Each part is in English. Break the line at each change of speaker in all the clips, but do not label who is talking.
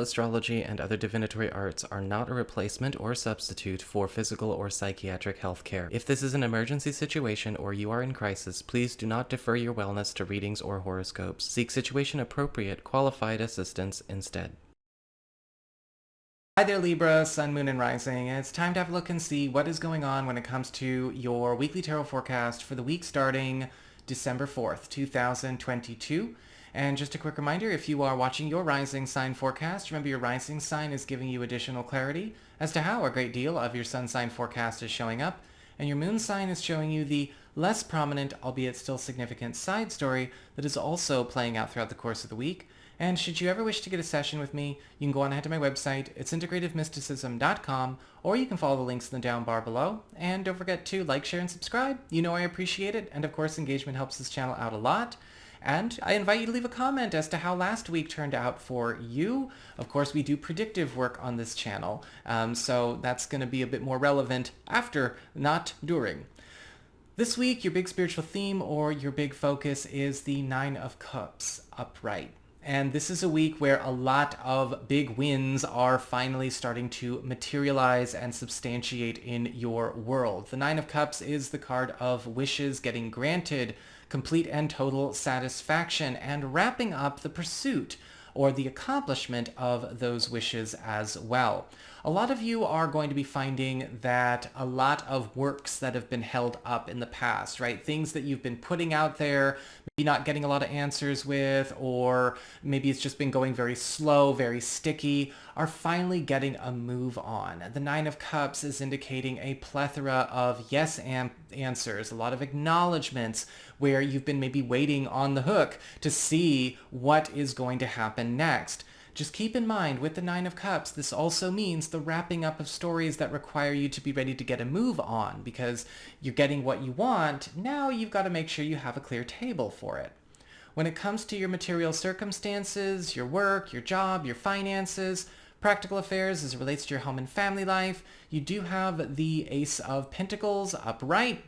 astrology, and other divinatory arts are not a replacement or substitute for physical or psychiatric health care. If this is an emergency situation or you are in crisis, please do not defer your wellness to readings or horoscopes. Seek situation-appropriate, qualified assistance instead. Hi there, Libra, Sun, Moon, and Rising. It's time to have a look and see what is going on when it comes to your weekly tarot forecast for the week starting December 4th, 2022. And just a quick reminder, if you are watching your rising sign forecast, remember your rising sign is giving you additional clarity as to how a great deal of your sun sign forecast is showing up, and your moon sign is showing you the less prominent, albeit still significant, side story that is also playing out throughout the course of the week. And should you ever wish to get a session with me, you can go on ahead to my website. It's integrativemysticism.com, or you can follow the links in the down bar below. And don't forget to like, share, and subscribe. You know I appreciate it, and of course engagement helps this channel out a lot. And I invite you to leave a comment as to how last week turned out for you. Of course, we do predictive work on this channel, so that's going to be a bit more relevant after, not during. This week, your big spiritual theme or your big focus is the Nine of Cups upright. And this is a week where a lot of big wins are finally starting to materialize and substantiate in your world. The Nine of Cups is the card of wishes getting granted, complete and total satisfaction, and wrapping up the pursuit or the accomplishment of those wishes as well. A lot of you are going to be finding that a lot of works that have been held up in the past, right? Things that you've been putting out there, maybe not getting a lot of answers with, or maybe it's just been going very slow, very sticky, are finally getting a move on. The Nine of Cups is indicating a plethora of yes answers, a lot of acknowledgments where you've been maybe waiting on the hook to see what is going to happen next. Just keep in mind, with the Nine of Cups, this also means the wrapping up of stories that require you to be ready to get a move on, because you're getting what you want. Now you've got to make sure you have a clear table for it. When it comes to your material circumstances, your work, your job, your finances, practical affairs as it relates to your home and family life, you do have the Ace of Pentacles upright.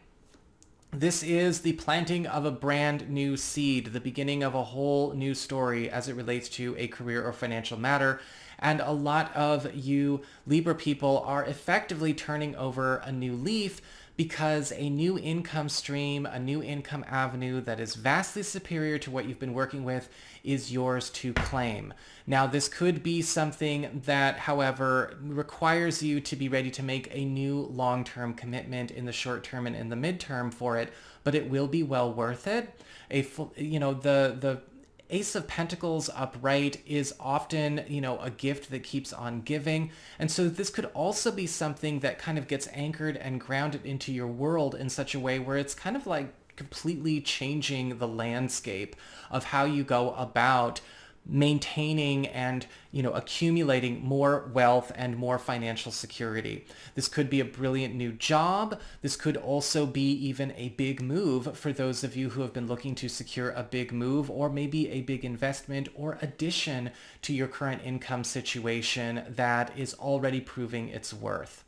This is the planting of a brand new seed, the beginning of a whole new story as it relates to a career or financial matter. And a lot of you Libra people are effectively turning over a new leaf because a new income stream, a new income avenue that is vastly superior to what you've been working with is yours to claim. Now, this could be something that, however, requires you to be ready to make a new long-term commitment in the short term and in the midterm for it, but it will be well worth it. The Ace of Pentacles upright is often, a gift that keeps on giving. And so this could also be something that kind of gets anchored and grounded into your world in such a way where it's kind of like completely changing the landscape of how you go about maintaining and accumulating more wealth and more financial security. This could be a brilliant new job. This could also be even a big move for those of you who have been looking to secure a big move, or maybe a big investment or addition to your current income situation that is already proving its worth.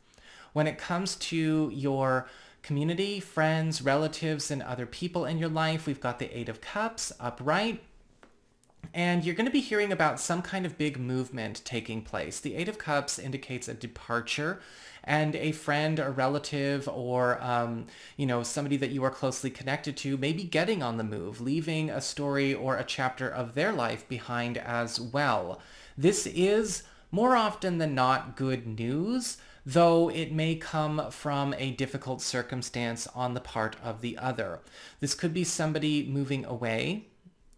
When it comes to your community, friends, relatives, and other people in your life, we've got the Eight of Cups upright. And you're going to be hearing about some kind of big movement taking place. The Eight of Cups indicates a departure, and a friend or relative or, somebody that you are closely connected to may be getting on the move, leaving a story or a chapter of their life behind as well. This is more often than not good news, though it may come from a difficult circumstance on the part of the other. This could be somebody moving away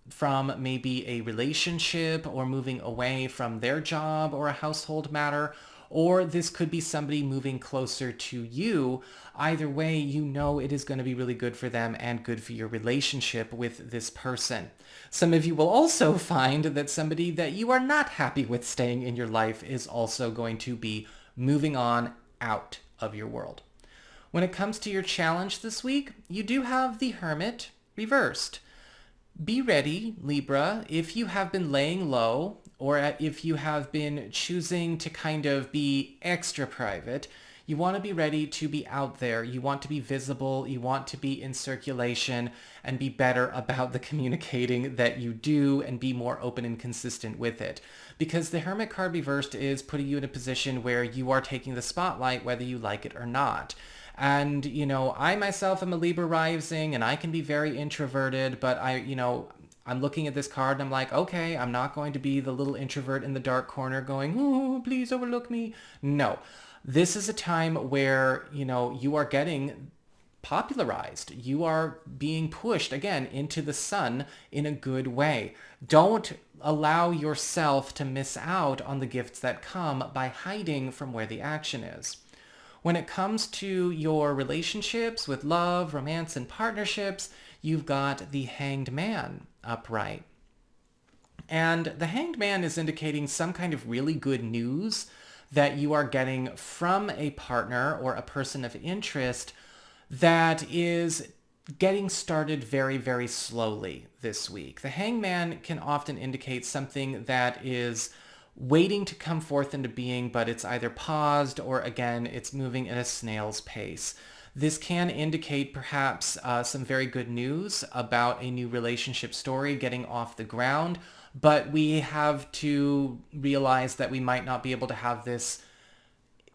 from maybe a relationship, or moving away from their job or a household matter, or this could be somebody moving closer to you. Either way, it is going to be really good for them and good for your relationship with this person. Some of you will also find that somebody that you are not happy with staying in your life is also going to be moving on out of your world. When it comes to your challenge this week, you do have the Hermit reversed. Be ready, Libra, if you have been laying low, or if you have been choosing to kind of be extra private, You want to be ready to be out there. You want to be visible. You want to be in circulation and be better about the communicating that you do and be more open and consistent with it. Because the Hermit card reversed is putting you in a position where you are taking the spotlight whether you like it or not. And, I myself am a Libra rising and I can be very introverted, but I'm looking at this card and I'm like, okay, I'm not going to be the little introvert in the dark corner going, oh, please overlook me. No, this is a time where, you are getting popularized. You are being pushed again into the sun in a good way. Don't allow yourself to miss out on the gifts that come by hiding from where the action is. When it comes to your relationships with love, romance, and partnerships, you've got the Hanged Man upright. And the Hanged Man is indicating some kind of really good news that you are getting from a partner or a person of interest that is getting started very, very slowly this week. The Hanged Man can often indicate something that is waiting to come forth into being, but it's either paused or, again, it's moving at a snail's pace. This can indicate perhaps some very good news about a new relationship story getting off the ground, but we have to realize that we might not be able to have this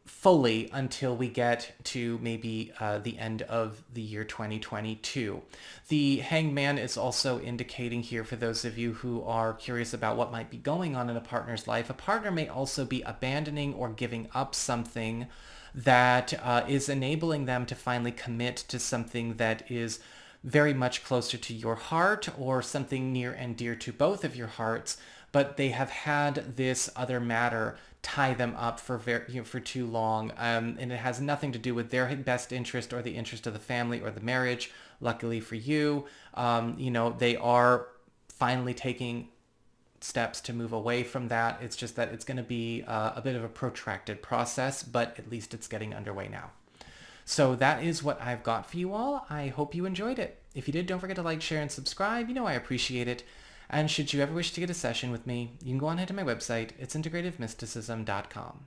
fully until we get to maybe the end of the year 2022. The Hanged Man is also indicating here, for those of you who are curious about what might be going on in a partner's life, a partner may also be abandoning or giving up something that is enabling them to finally commit to something that is very much closer to your heart or something near and dear to both of your hearts, but they have had this other matter tie them up for too long, and it has nothing to do with their best interest or the interest of the family or the marriage. Luckily for you, they are finally taking steps to move away from that. It's just that it's going to be a bit of a protracted process, but at least it's getting underway now. So that is what I've got for you all. I hope you enjoyed it. If you did, don't forget to like, share, and subscribe. I appreciate it. And should you ever wish to get a session with me, you can go on ahead to my website. It's integrativemysticism.com.